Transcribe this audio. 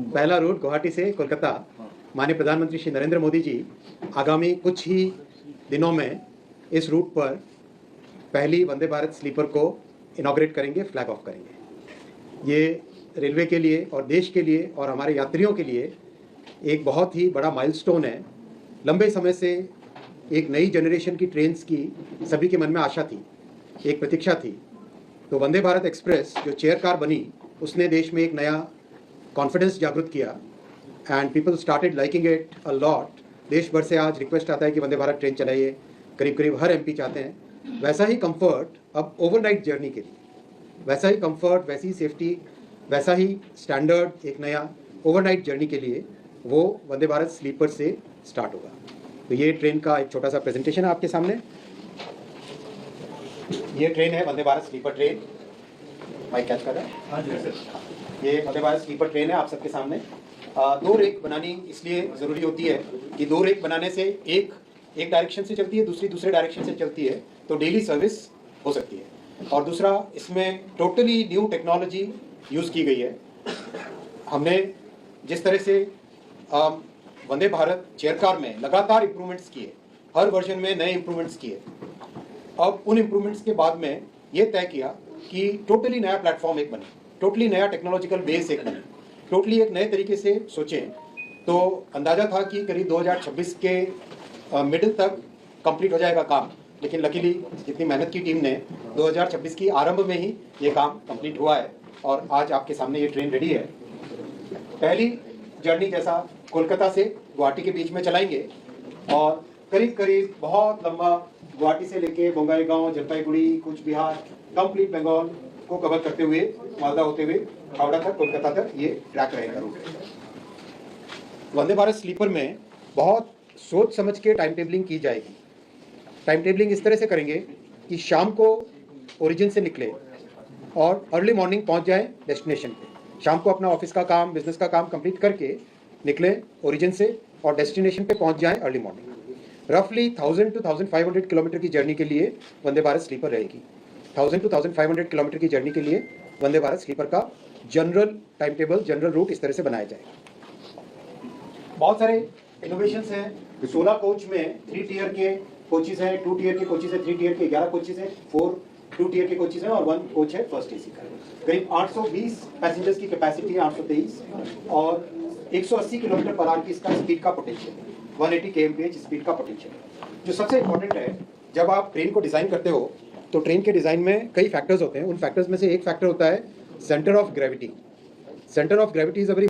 पहला रूट गुवाहाटी से कोलकाता, माननीय प्रधानमंत्री श्री नरेंद्र मोदी जी आगामी कुछ ही दिनों में इस रूट पर पहली वंदे भारत स्लीपर को इनॉग्रेट करेंगे, फ्लैग ऑफ करेंगे। ये रेलवे के लिए और देश के लिए और हमारे यात्रियों के लिए एक बहुत ही बड़ा माइलस्टोन है। लंबे समय से एक नई जनरेशन की ट्रेन्स की सभी के मन में आशा थी, एक प्रतीक्षा थी। तो वंदे भारत एक्सप्रेस जो चेयर कार बनी, उसने देश में एक नया कॉन्फिडेंस जागृत किया and people started liking it a lot. देश भर से आज रिक्वेस्ट आता है कि वंदे भारत ट्रेन चलाइए, करीब करीब हर एमपी चाहते हैं। वैसा ही कंफर्ट अब ओवरनाइट जर्नी के लिए, वैसा ही कंफर्ट, वैसी ही सेफ्टी, वैसा ही स्टैंडर्ड एक नया ओवरनाइट जर्नी के लिए वो वंदे भारत स्लीपर से स्टार्ट होगा। तो ये ट्रेन का एक छोटा सा प्रेजेंटेशन है आपके सामने। ये ट्रेन है Vande Bharat sleeper train. Mic catch कर रहा है? हाँ जी सर। ये वंदे भारत स्लीपर ट्रेन है आप सबके सामने। दो रेक बनानी इसलिए ज़रूरी होती है कि दो रेक बनाने से एक डायरेक्शन से चलती है, दूसरी दूसरे डायरेक्शन से चलती है, तो डेली सर्विस हो सकती है। और दूसरा, इसमें टोटली न्यू टेक्नोलॉजी यूज़ की गई है। हमने जिस तरह से वंदे भारत चेयर कार में लगातार इम्प्रूवमेंट्स किए, हर वर्जन में नए इम्प्रूवमेंट्स किए, अब उन इम्प्रूवमेंट्स के बाद में ये तय किया कि टोटली नया प्लेटफॉर्म एक बने, टोटली नया टेक्नोलॉजिकल बेस एक बने, टोटली एक नए तरीके से सोचें। तो अंदाज़ा था कि करीब 2026 के मिडिल तक कंप्लीट हो जाएगा काम, लेकिन लकीली जितनी मेहनत की टीम ने 2026 की आरंभ में ही ये काम कंप्लीट हुआ है और आज आपके सामने ये ट्रेन रेडी है। पहली जर्नी जैसा कोलकाता से गुवाहाटी के बीच में चलाएंगे और करीब करीब बहुत लंबा गुवाहाटी से लेके बोंगाईगांव, जलपाईगुड़ी, कूच बिहार, कंप्लीट बंगाल को कवर करते हुए मालदा होते हुए हावड़ा तक, कोलकाता तक ये ट्रैक रहेगा रूट। वंदे भारत स्लीपर में बहुत सोच समझ के टाइम टेबलिंग की जाएगी। टाइम टेबलिंग इस तरह से करेंगे कि शाम को ओरिजिन से निकले और अर्ली मॉर्निंग पहुंच जाए डेस्टिनेशन पे। शाम को अपना ऑफिस का काम, बिजनेस का काम कंप्लीट करके निकले ओरिजिन से और डेस्टिनेशन पे पहुंच जाए अर्ली मॉर्निंग। रफली 1000 to 1500 किलोमीटर की जर्नी के लिए वंदे भारत स्लीपर रहेगी। 1000 to 1500 किलोमीटर की जर्नी के लिए वंदे भारत स्लीपर का general time table, general route इस तरह से बनाया जाएगा। बहुत सारे इनोवेशंस हैं। 16 कोच में 3 टियर के कोचेस हैं, 2 टियर के कोचेस हैं, 3 टियर के 11 कोचेस हैं, 2 टियर के कोचेस हैं और 1 कोच है फर्स्ट एसी का। करीब 820 पैसेंजर्स की कैपेसिटी है, 823, और 180 किलोमीटर पर आवर की इसका स्पीड का पोटेंशियल, 180 kmph स्पीड का पोटेंशियल। जो सबसे इंपॉर्टेंट है, जब आप ट्रेन को डिज़ाइन करते हो तो ट्रेन के डिज़ाइन में कई फैक्टर्स होते हैं। उन फैक्टर्स में से एक फैक्टर होता है centre of gravity. Centre of gravity is a very